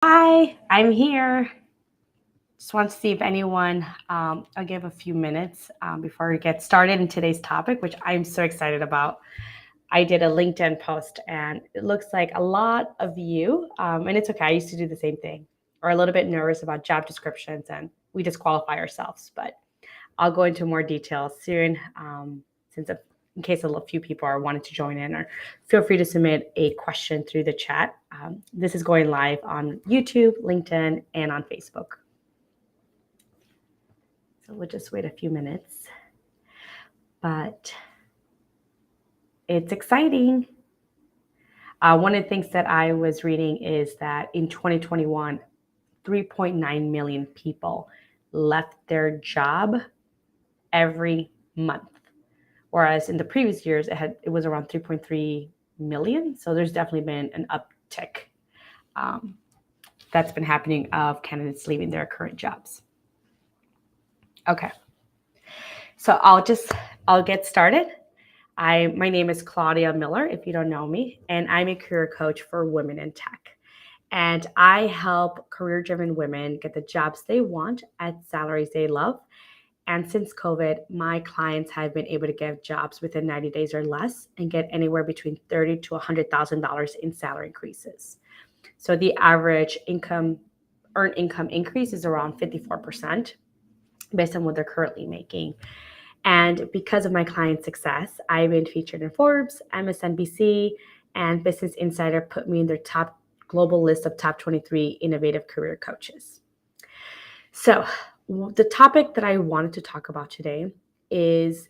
Hi, I'm here. Just want to see if anyone, I'll give a few minutes before we get started in today's topic, which I'm so excited about. I did a LinkedIn post and it looks like a lot of you, and it's okay, I used to do the same thing, are a little bit nervous about job descriptions and we disqualify ourselves. But I'll go into more details soon since in case a few people are wanting to join in, or feel free to submit a question through the chat. This is going live on YouTube, LinkedIn, and on Facebook. So we'll just wait a few minutes. But it's exciting. One of the things that I was reading is that in 2021, 3.9 million people left their job every month. Whereas in the previous years, it was around 3.3 million. So there's definitely been an uptick that's been happening of candidates leaving their current jobs. Okay, so I'll get started. My name is Claudia Miller, if you don't know me, and I'm a career coach for women in tech. And I help career-driven women get the jobs they want at salaries they love. And since COVID, my clients have been able to get jobs within 90 days or less and get anywhere between $30,000 to $100,000 in salary increases. So the average earned income increase is around 54% based on what they're currently making. And because of my client success, I've been featured in Forbes, MSNBC, and Business Insider put me in their top global list of top 23 innovative career coaches. So the topic that I wanted to talk about today is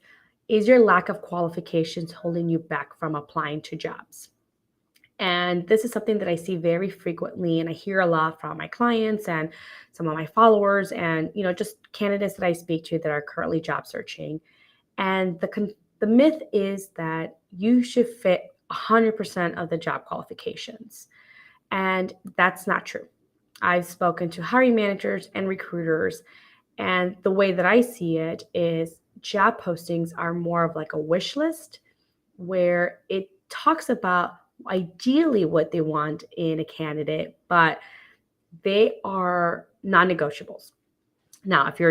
your lack of qualifications holding you back from applying to jobs? And this is something that I see very frequently and I hear a lot from my clients and some of my followers and just candidates that I speak to that are currently job searching. And the myth is that you should fit 100% of the job qualifications. And that's not true. I've spoken to hiring managers and recruiters, and the way that I see it is job postings are more of like a wish list where it talks about ideally what they want in a candidate, but they are non-negotiables. Now, if you're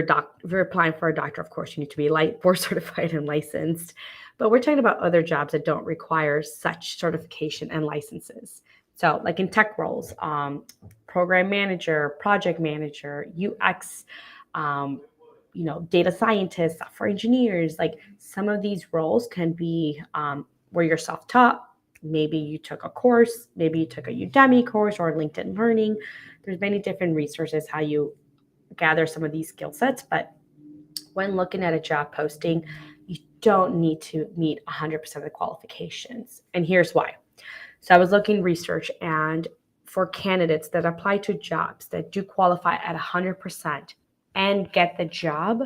applying for a doctor, of course, you need to be board certified and licensed. But we're talking about other jobs that don't require such certification and licenses. So, like in tech roles, program manager, project manager, UX, data scientists, software engineers. Like some of these roles can be where you're self-taught. Maybe you took a course, maybe you took a Udemy course or LinkedIn Learning. There's many different resources how you gather some of these skill sets, but when looking at a job posting, you don't need to meet 100% of the qualifications. And here's why. So I was looking research, and for candidates that apply to jobs that do qualify at 100% and get the job,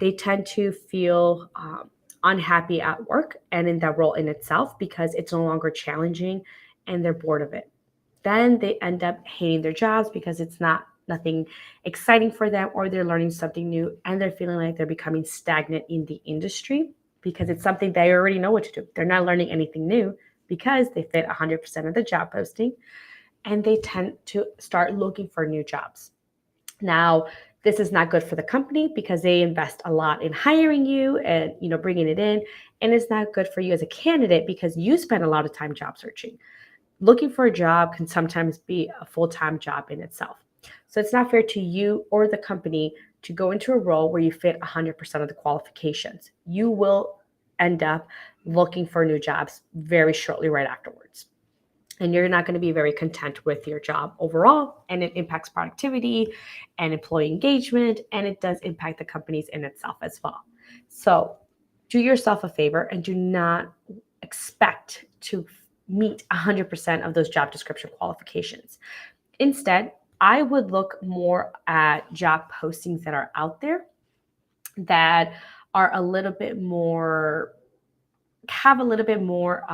they tend to feel unhappy at work and in that role in itself because it's no longer challenging and they're bored of it. Then they end up hating their jobs because it's nothing exciting for them, or they're learning something new and they're feeling like they're becoming stagnant in the industry because it's something they already know what to do. They're not learning anything new because they fit 100% of the job posting, and they tend to start looking for new jobs. Now, this is not good for the company because they invest a lot in hiring you and bringing it in, and it's not good for you as a candidate because you spend a lot of time job searching. Looking for a job can sometimes be a full-time job in itself. So it's not fair to you or the company to go into a role where you fit 100% of the qualifications. You will end up looking for new jobs very shortly right afterwards. And you're not going to be very content with your job overall, and it impacts productivity and employee engagement, and it does impact the companies in itself as well. So do yourself a favor and do not expect to meet 100% of those job description qualifications. Instead, I would look more at job postings that are out there that are a little bit more, have a little bit more,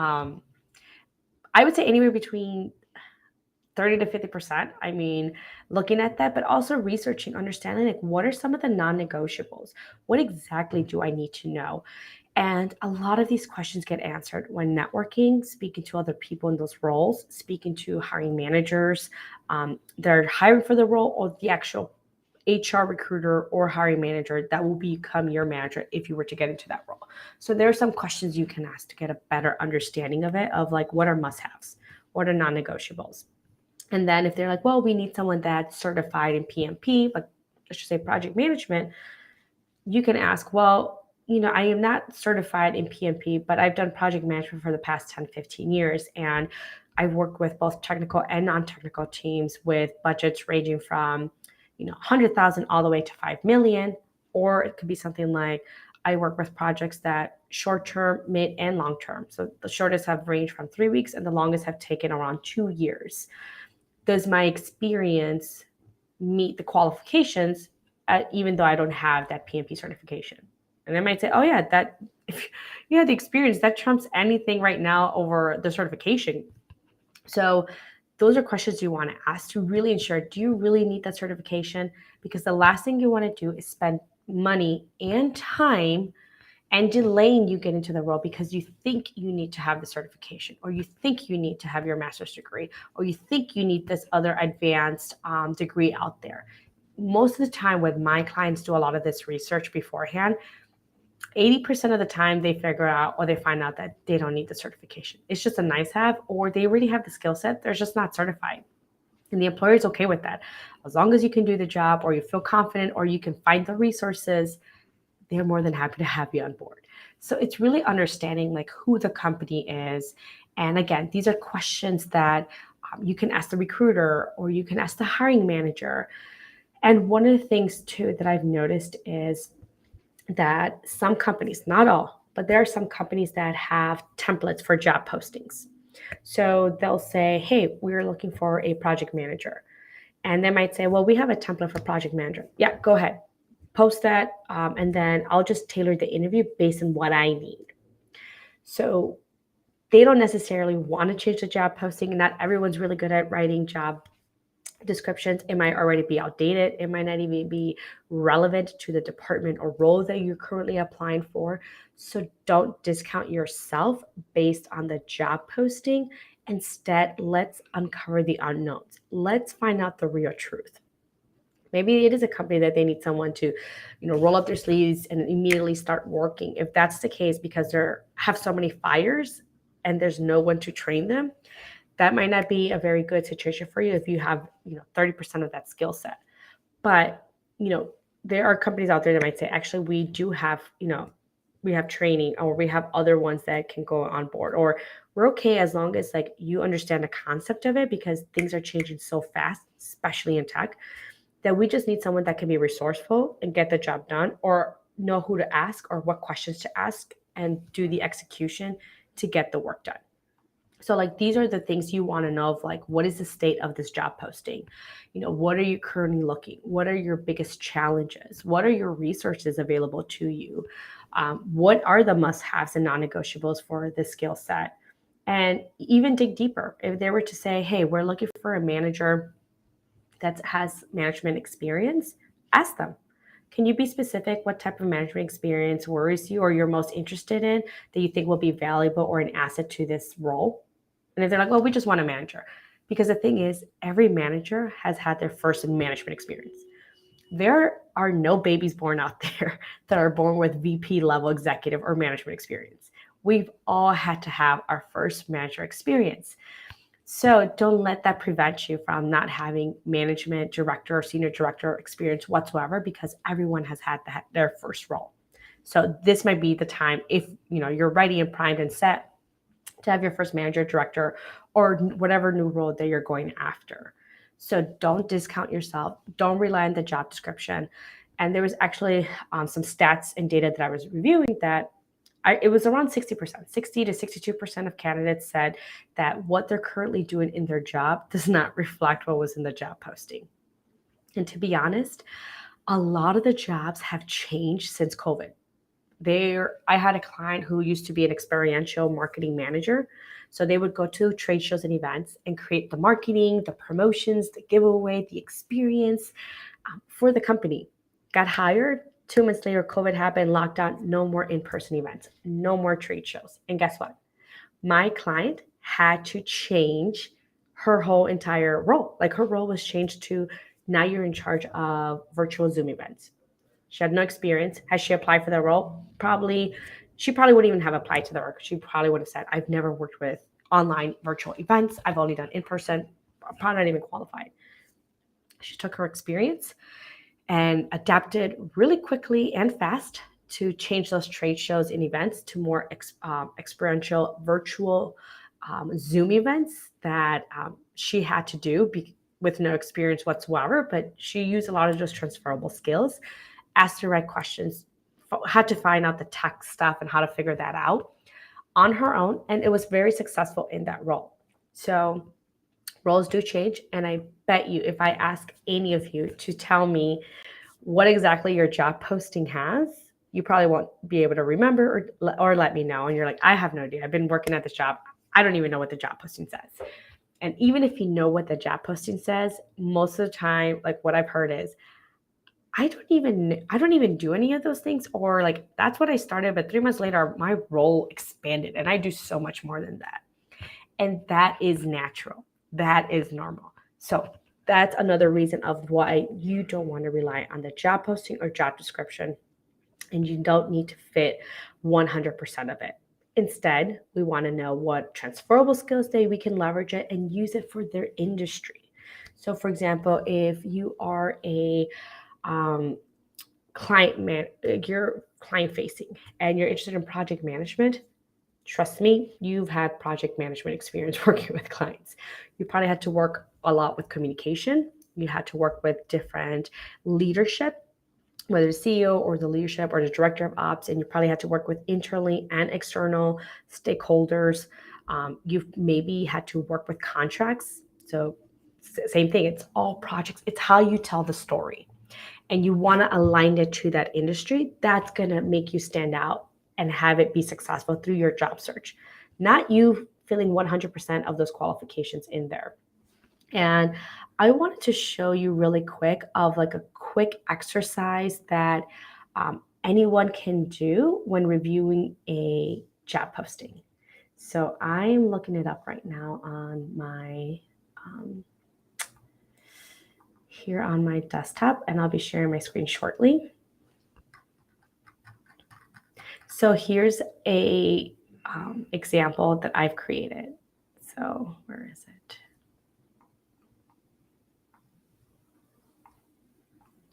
I would say anywhere between 30 to 50%. I mean, looking at that, but also researching, understanding like what are some of the non-negotiables? What exactly do I need to know? And a lot of these questions get answered when networking, speaking to other people in those roles, speaking to hiring managers that are hiring for the role, or the actual HR recruiter or hiring manager that will become your manager if you were to get into that role. So there are some questions you can ask to get a better understanding of it, of like what are must-haves, what are non-negotiables. And then if they're like, well, we need someone that's certified in PMP, but let's just say project management, you can ask, well, I am not certified in PMP, but I've done project management for the past 10, 15 years. And I've worked with both technical and non-technical teams with budgets ranging from, 100,000 all the way to 5 million. Or it could be something like, I work with projects that short-term, mid, and long-term. So the shortest have ranged from 3 weeks and the longest have taken around 2 years. Does my experience meet the qualifications, even though I don't have that PMP certification? And they might say, oh, yeah, that if you have the experience, that trumps anything right now over the certification. So those are questions you want to ask to really ensure, do you really need that certification? Because the last thing you want to do is spend money and time and delaying you get into the role because you think you need to have the certification, or you think you need to have your master's degree, or you think you need this other advanced degree out there. Most of the time when my clients do a lot of this research beforehand, 80% of the time they figure out or they find out that they don't need the certification. It's just a nice have, or they already have the skill set, they're just not certified. And the employer is okay with that. As long as you can do the job, or you feel confident, or you can find the resources, they're more than happy to have you on board. So it's really understanding like who the company is. And again, these are questions that you can ask the recruiter or you can ask the hiring manager. And one of the things too that I've noticed is that some companies, not all, but there are some companies that have templates for job postings. So they'll say, hey, we're looking for a project manager. And they might say, well, we have a template for project manager. Yeah, go ahead, post that, and then I'll just tailor the interview based on what I need. So they don't necessarily want to change the job posting. Not everyone's really good at writing job descriptions. It might already be outdated. It might not even be relevant to the department or role that you're currently applying for. So don't discount yourself based on the job posting. Instead, let's uncover the unknowns. Let's find out the real truth. Maybe it is a company that they need someone to, roll up their sleeves and immediately start working. If that's the case, because they have so many fires and there's no one to train them, that might not be a very good situation for you if you have, 30% of that skill set. But, there are companies out there that might say, actually, we do have, we have training, or we have other ones that can go on board, or we're okay as long as like you understand the concept of it, because things are changing so fast, especially in tech, that we just need someone that can be resourceful and get the job done, or know who to ask or what questions to ask and do the execution to get the work done. So like these are the things you want to know of, like, what is the state of this job posting? What are you currently looking? What are your biggest challenges? What are your resources available to you? What are the must-haves and non-negotiables for this skill set? And even dig deeper. If they were to say, hey, we're looking for a manager that has management experience, ask them. Can you be specific what type of management experience worries you or you're most interested in that you think will be valuable or an asset to this role? And if they're like, well, we just want a manager. Because the thing is, every manager has had their first management experience. There are no babies born out there that are born with VP level executive or management experience. We've all had to have our first manager experience. So don't let that prevent you from not having management director or senior director experience whatsoever, because everyone has had their first role. So this might be the time, if you're ready and primed and set, to have your first manager, director, or whatever new role that you're going after. So don't discount yourself. Don't rely on the job description. And there was actually some stats and data that I was reviewing that it was around 60%, 60 to 62% of candidates said that what they're currently doing in their job does not reflect what was in the job posting. And to be honest, a lot of the jobs have changed since COVID. I had a client who used to be an experiential marketing manager. So they would go to trade shows and events and create the marketing, the promotions, the giveaway, the experience for the company. Got hired, 2 months later, COVID happened, lockdown, no more in-person events, no more trade shows. And guess what? My client had to change her whole entire role. Like her role was changed to now you're in charge of virtual Zoom events. She had no experience. Has she applied for the role? Probably. She probably wouldn't even have applied to the work. She probably would have said, I've never worked with online virtual events. I've only done in person. Probably not even qualified. She took her experience and adapted really quickly and fast to change those trade shows and events to more experiential virtual Zoom events that she had to do with no experience whatsoever, but she used a lot of those transferable skills, asked the right questions, had to find out the tech stuff and how to figure that out on her own, and it was very successful in that role. So roles do change, and I bet you if I ask any of you to tell me what exactly your job posting has, you probably won't be able to remember or let me know. And you're like, I have no idea. I've been working at this job. I don't even know what the job posting says. And even if you know what the job posting says, most of the time, like what I've heard is, I don't even do any of those things, or like that's what I started, but 3 months later my role expanded and I do so much more than that. And that is natural. That is normal. So that's another reason of why you don't want to rely on the job posting or job description, and you don't need to fit 100% of it. Instead, we want to know what transferable skills we can leverage it and use it for their industry. So, for example, if you are a you're client facing and you're interested in project management, trust me, you've had project management experience working with clients. You probably had to work a lot with communication. You had to work with different leadership, whether the CEO or the leadership or the director of ops, and you probably had to work with internally and external stakeholders. You've maybe had to work with contracts. So same thing, it's all projects. It's how you tell the story. And you want to align it to that industry. That's going to make you stand out and have it be successful through your job search, not you filling 100% of those qualifications in there. And I wanted to show you really quick of like a quick exercise that anyone can do when reviewing a job posting. So I'm looking it up right now on my here on my desktop, and I'll be sharing my screen shortly. So here's a example that I've created. So where is it?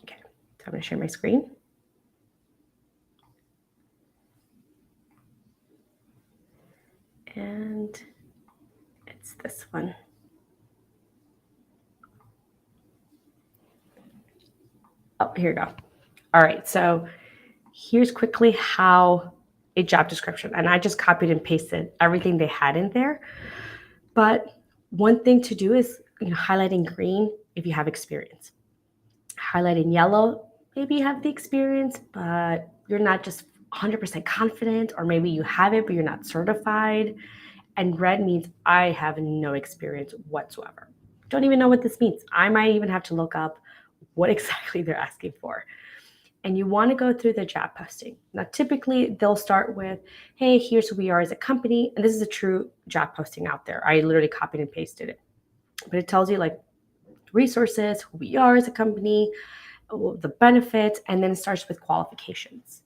Okay, so I'm going to share my screen. And it's this one. Oh, here we go. All right, so here's quickly how a job description, and I just copied and pasted everything they had in there. But one thing to do is highlight in green if you have experience. Highlight in yellow, maybe you have the experience, but you're not just 100% confident, or maybe you have it, but you're not certified. And red means I have no experience whatsoever. Don't even know what this means. I might even have to look up what exactly they're asking for. And you want to go through the job posting. Now, typically they'll start with, hey, here's who we are as a company. And this is a true job posting out there. I literally copied and pasted it. But it tells you like resources, who we are as a company, the benefits, and then it starts with qualifications.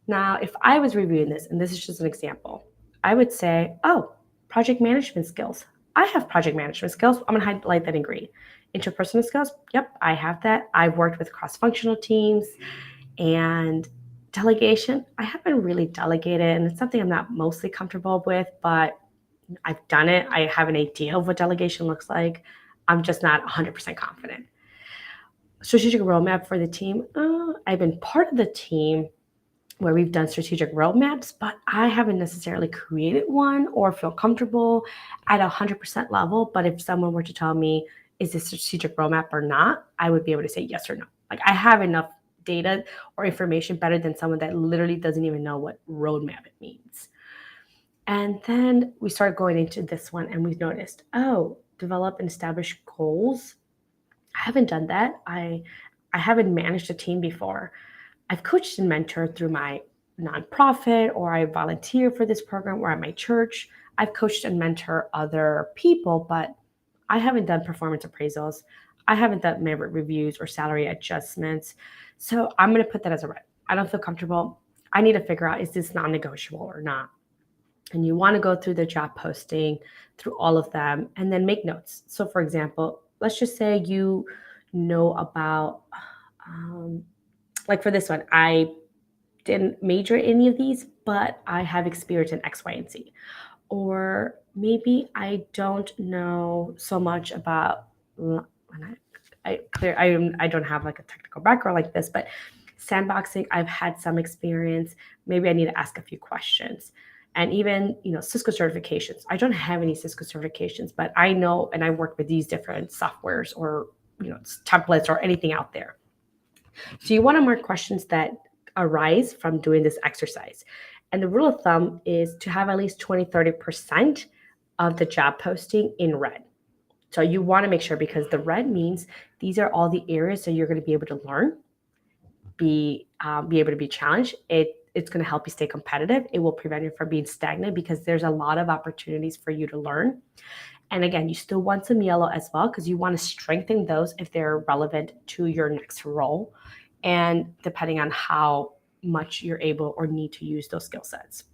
Now, if I was reviewing this, and this is just an example, I would say, oh, project management skills. I have project management skills. I'm going to highlight that in green. Interpersonal skills. Yep, I have that. I've worked with cross-functional teams. And delegation, I haven't really delegated, and it's something I'm not mostly comfortable with, but I've done it. I have an idea of what delegation looks like. I'm just not 100% confident. Strategic roadmap for the team. I've been part of the team where we've done strategic roadmaps, but I haven't necessarily created one or feel comfortable at 100% level. But if someone were to tell me, is this a strategic roadmap or not, I would be able to say yes or no. Like I have enough data or information better than someone that literally doesn't even know what roadmap it means. And then we start going into this one and we've noticed, develop and establish goals. I haven't done that. I haven't managed a team before. I've coached and mentored through my nonprofit, or I volunteer for this program, or at my church. I've coached and mentored other people, but I haven't done performance appraisals. I haven't done merit reviews or salary adjustments. So I'm going to put that as a red. I don't feel comfortable. I need to figure out, is this non-negotiable or not? And you want to go through the job posting, through all of them, and then make notes. So, for example, let's just say you know about, um, like for this one, I didn't major in any of these, but I have experience in X, Y, and Z. Or maybe I don't know so much about, when I don't have like a technical background like this, but sandboxing, I've had some experience. Maybe I need to ask a few questions. And even, Cisco certifications. I don't have any Cisco certifications, but I know, and I work with these different softwares or, templates or anything out there. So you want to mark questions that arise from doing this exercise. And the rule of thumb is to have at least 20-30% of the job posting in red. So you want to make sure, because the red means these are all the areas that you're going to be able to learn, be able to be challenged. It's going to help you stay competitive. It will prevent you from being stagnant, because there's a lot of opportunities for you to learn. And again, you still want some yellow as well, because you want to strengthen those if they're relevant to your next role, and depending on how much you're able or need to use those skill sets.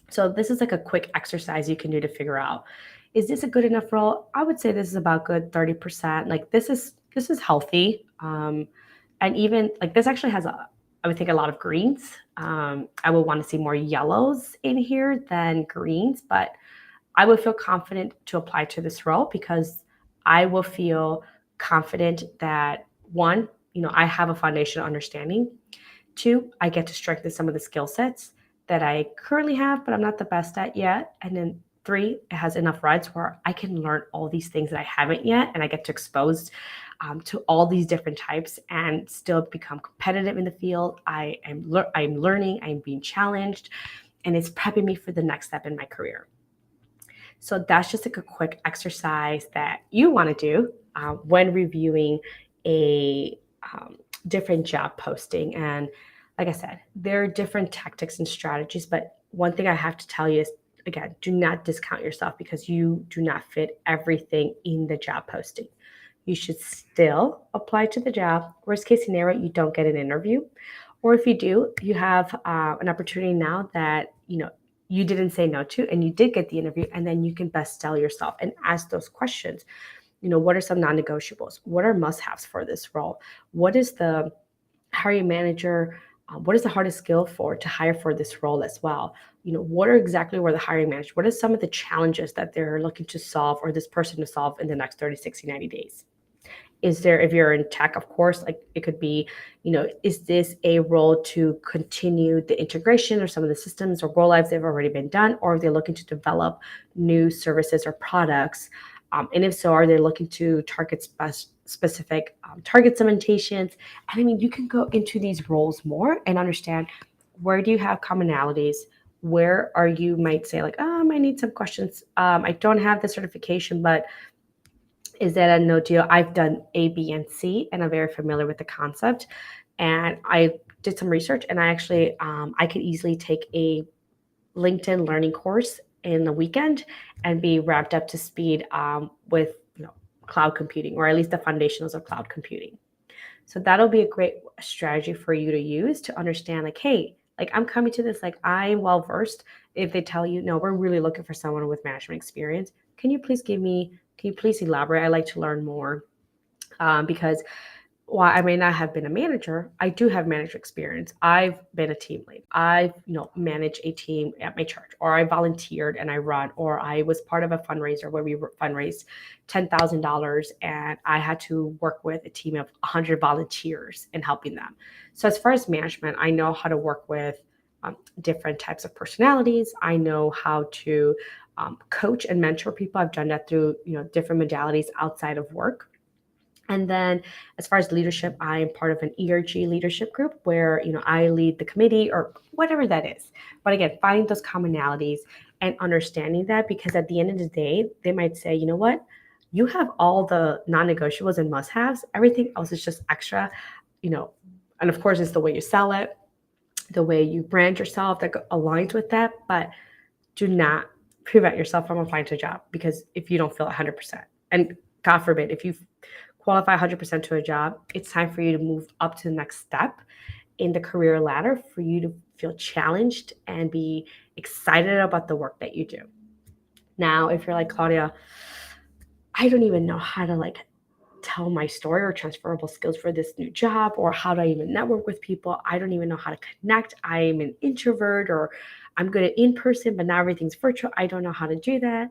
So this is like a quick exercise you can do to figure out, is this a good enough role? I would say this is about good 30%. Like this is healthy. And even like this actually has I would think a lot of greens. I would want to see more yellows in here than greens, but I would feel confident to apply to this role, because I will feel confident that, one, I have a foundational understanding. Two, I get to strengthen some of the skill sets that I currently have, but I'm not the best at yet. And then three, it has enough reds where I can learn all these things that I haven't yet, and I get to expose to all these different types and still become competitive in the field. I'm learning, I'm being challenged, and it's prepping me for the next step in my career. So that's just like a quick exercise that you want to do when reviewing a different job posting. And like I said, there are different tactics and strategies, but one thing I have to tell you is, again, do not discount yourself because you do not fit everything in the job posting. You should still apply to the job. Worst case scenario, you don't get an interview. Or if you do, you have an opportunity now that, you didn't say no to, and you did get the interview, and then you can best sell yourself and ask those questions. What are some non-negotiables? What are must-haves for this role? What is the hiring manager? What is the hardest skill to hire for this role as well? What are exactly where the hiring manager, what are some of the challenges that they're looking to solve, or this person to solve in the next 30, 60, 90 days? Is there, if you're in tech, of course, like it could be, is this a role to continue the integration or some of the systems or go lives that have already been done, or are they looking to develop new services or products? And if so, are they looking to target specific target segmentations? And I mean, you can go into these roles more and understand, where do you have commonalities? Where are you might say like, I need some questions. I don't have the certification, but is that a no deal? I've done A, B, and C, and I'm very familiar with the concept. And I did some research, and I actually, I could easily take a LinkedIn learning course in the weekend and be wrapped up to speed with cloud computing, or at least the foundations of cloud computing. So that'll be a great strategy for you to use to understand, like, hey, like I'm coming to this, like I'm well versed. If they tell you, no, we're really looking for someone with management experience, can you please elaborate? I'd like to learn more. Because while I may not have been a manager, I do have manager experience. I've been a team lead. I've, managed a team at my church, or I volunteered and I run, or I was part of a fundraiser where we fundraised $10,000 and I had to work with a team of 100 volunteers and helping them. So as far as management, I know how to work with different types of personalities. I know how to coach and mentor people. I've done that through, different modalities outside of work. And then as far as leadership, I am part of an ERG leadership group where, I lead the committee or whatever that is. But again, finding those commonalities and understanding that, because at the end of the day, they might say, you know what, you have all the non-negotiables and must-haves. Everything else is just extra, And of course, it's the way you sell it, the way you brand yourself that aligns with that. But do not prevent yourself from applying to a job, because if you don't feel 100%, and God forbid, if you qualify 100% to a job, it's time for you to move up to the next step in the career ladder, for you to feel challenged and be excited about the work that you do. Now, if you're like, Claudia, I don't even know how to tell my story or transferable skills for this new job, or how do I even network with people? I don't even know how to connect. I'm an introvert, or I'm good at in person, but now everything's virtual. I don't know how to do that.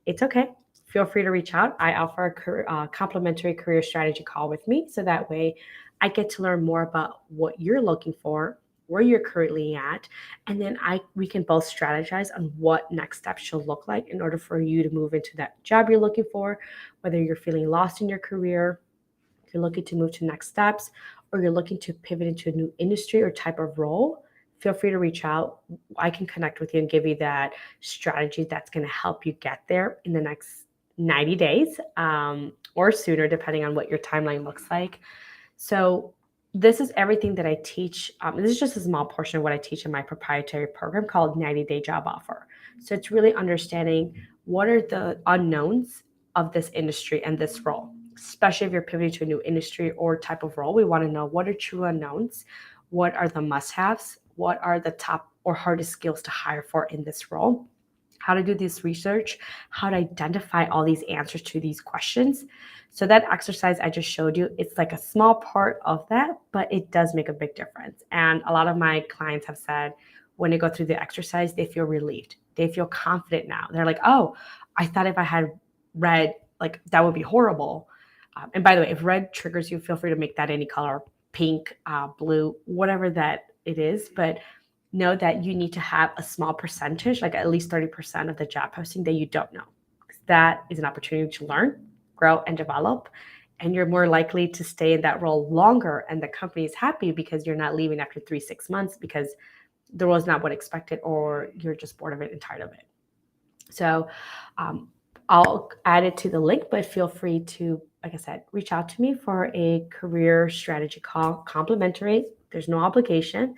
It's okay. Feel free to reach out. I offer a complimentary career strategy call with me. So that way I get to learn more about what you're looking for, where you're currently at, and then we can both strategize on what next steps should look like in order for you to move into that job you're looking for, whether you're feeling lost in your career, you're looking to move to next steps, or you're looking to pivot into a new industry or type of role. Feel free to reach out. I can connect with you and give you that strategy that's going to help you get there in the next 90 days, or sooner, depending on what your timeline looks like. So this is everything that I teach. This is just a small portion of what I teach in my proprietary program called 90-Day Job Offer. So it's really understanding what are the unknowns of this industry and this role, especially if you're pivoting to a new industry or type of role. We want to know what are true unknowns, what are the must-haves, what are the top or hardest skills to hire for in this role, how to do this research, how to identify all these answers to these questions. So that exercise I just showed you, it's like a small part of that, but it does make a big difference. And a lot of my clients have said when they go through the exercise, they feel relieved. They feel confident now. They're like, oh, I thought if I had red, like that would be horrible. And by the way, if red triggers you, feel free to make that any color, pink, blue, whatever that it is. But know that you need to have a small percentage, like at least 30% of the job posting that you don't know. That is an opportunity to learn, grow, and develop. And you're more likely to stay in that role longer, and the company is happy because you're not leaving after 3-6 months because the role is not what expected, or you're just bored of it and tired of it. So I'll add it to the link, but feel free to, like I said, reach out to me for a career strategy call, complimentary. There's no obligation.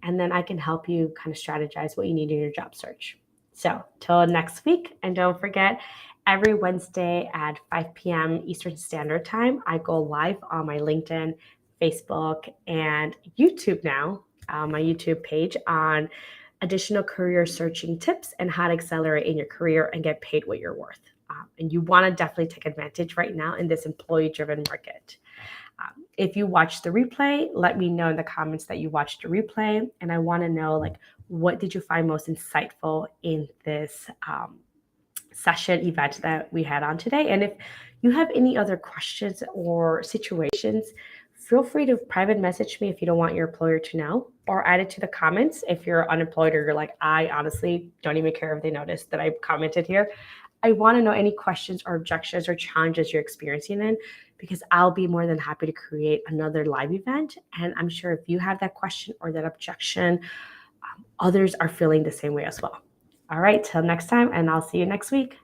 And then I can help you kind of strategize what you need in your job search. So till next week, and don't forget, every Wednesday at 5 p.m. Eastern Standard Time, I go live on my LinkedIn, Facebook, and YouTube now, my YouTube page, on additional career searching tips and how to accelerate in your career and get paid what you're worth. And you want to definitely take advantage right now in this employee-driven market. If you watch the replay, let me know in the comments that you watched the replay. And I want to know, what did you find most insightful in this session event that we had on today? And if you have any other questions or situations, feel free to private message me if you don't want your employer to know, or add it to the comments if you're unemployed or you're like, I honestly don't even care if they notice that I commented here. I want to know any questions or objections or challenges you're experiencing in, because I'll be more than happy to create another live event. And I'm sure if you have that question or that objection, others are feeling the same way as well. All right, till next time, and I'll see you next week.